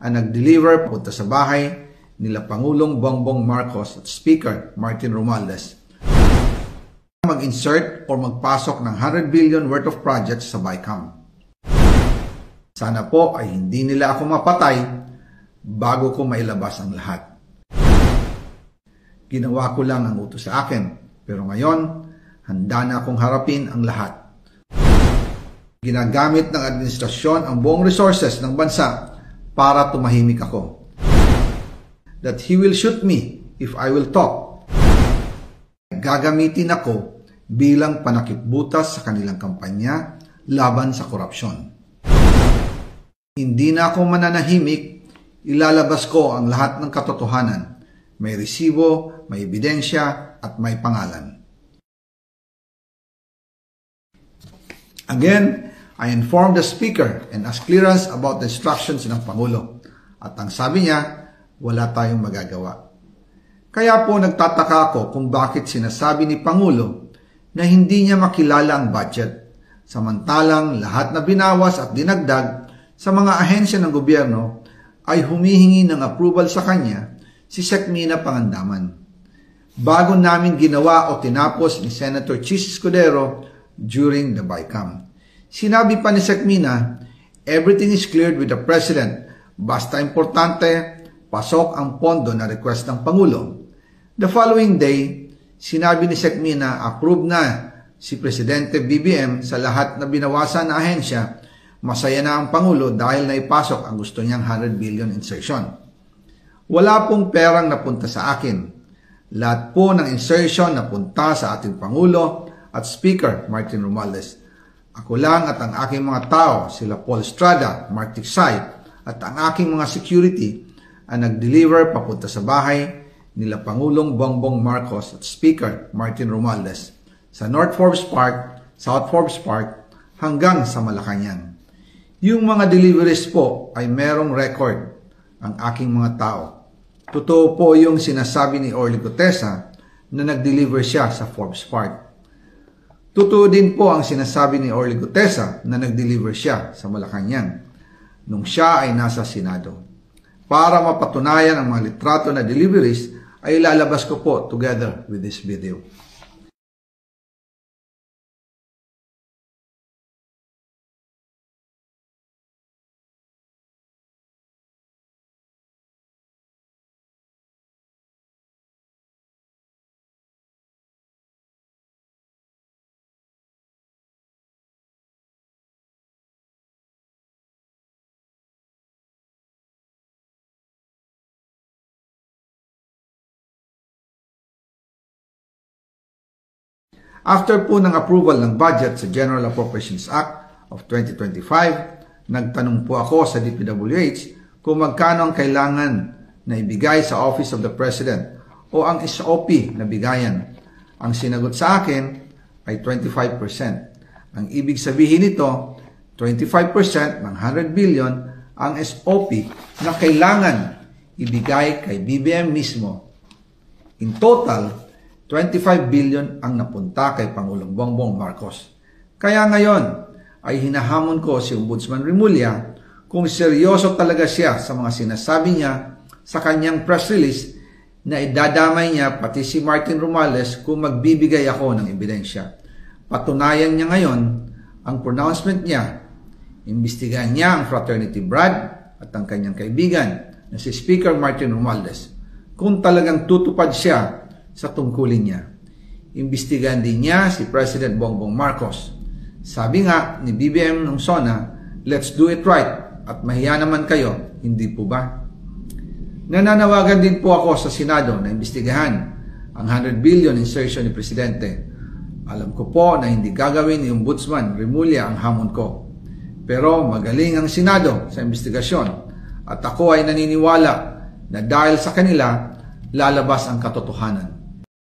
ang nag-deliver punta sa bahay nila Pangulong Bongbong Marcos at Speaker Martin Romualdez mag-insert o magpasok ng 100 billion worth of projects sa BICAM. Sana po ay hindi nila ako mapatay bago ko mailabas ang lahat. Ginawa ko lang ang utos sa akin, pero ngayon, handa na akong harapin ang lahat. Ginagamit ng administrasyon ang buong resources ng bansa para tumahimik ako. That he will shoot me if I will talk. Gagamitin ako bilang panakipbutas sa kanilang kampanya laban sa korupsyon. Hindi na ako mananahimik, ilalabas ko ang lahat ng katotohanan. May resibo, may ebidensya, at may pangalan. Again, I informed the Speaker and asked clearance about the instructions ng Pangulo. At ang sabi niya, wala tayong magagawa. Kaya po nagtataka ako kung bakit sinasabi ni Pangulo na hindi niya makilala ang budget, samantalang lahat na binawas at dinagdag sa mga ahensya ng gobyerno ay humihingi ng approval sa kanya si Sec. Mina Pangandaman. Bago namin ginawa o tinapos ni Senator Chis Escudero during the BICAM. Sinabi pa ni Sec. Mina, everything is cleared with the President. Basta importante, pasok ang pondo na request ng Pangulo. The following day, sinabi ni Sec. Mina, approve na si Presidente BBM sa lahat na binawasan na ahensya. Masaya na ang Pangulo dahil naipasok ang gusto niyang 100 billion insertion. Wala pong perang napunta sa akin. Lahat po ng insertion napunta sa ating Pangulo at Speaker Martin Romualdez. Ako lang at ang aking mga tao, sila Paul Estrada, Mark Tiksay, at ang aking mga security ang nag-deliver papunta sa bahay nila Pangulong Bongbong Marcos at Speaker Martin Romualdez sa North Forbes Park, South Forbes Park hanggang sa Malacanang. Yung mga deliveries po ay merong record ang aking mga tao. Totoo po yung sinasabi ni Orly Gutesa na nag-deliver siya sa Forbes Park. Totoo din po ang sinasabi ni Orly Gutesa na nag-deliver siya sa Malacanang nung siya ay nasa Senado. Para mapatunayan ang mga litrato na deliveries ay ilalabas ko po together with this video. After po ng approval ng budget sa General Appropriations Act of 2025, nagtanong po ako sa DPWH kung magkano ang kailangan na ibigay sa Office of the President o ang SOP na bigayan. Ang sinagot sa akin ay 25%. Ang ibig sabihin nito, 25% ng 100 billion ang SOP na kailangan ibigay kay BBM mismo. In total, 25 billion ang napunta kay Pangulong Bongbong Marcos. Kaya ngayon ay hinahamon ko si Ombudsman Remulla kung seryoso talaga siya sa mga sinasabi niya sa kanyang press release na idadamay niya pati si Martin Romualdez kung magbibigay ako ng ebidensya. Patunayan niya ngayon ang pronouncement niya. Imbestigahan niya ang Fraternity Brad at ang kanyang kaibigan na si Speaker Martin Romualdez kung talagang tutupad siya sa tungkulin niya. Imbestigahan din niya si President Bongbong Marcos. Sabi nga ni BBM nung SONA, let's do it right at mahiya naman kayo, hindi po ba? Nananawagan din po ako sa Senado na imbestigahan ang 100 billion insertion ni Presidente. Alam ko po na hindi gagawin ni Ombudsman Remulla ang hamon ko. Pero magaling ang Senado sa imbestigasyon at ako ay naniniwala na dahil sa kanila, lalabas ang katotohanan.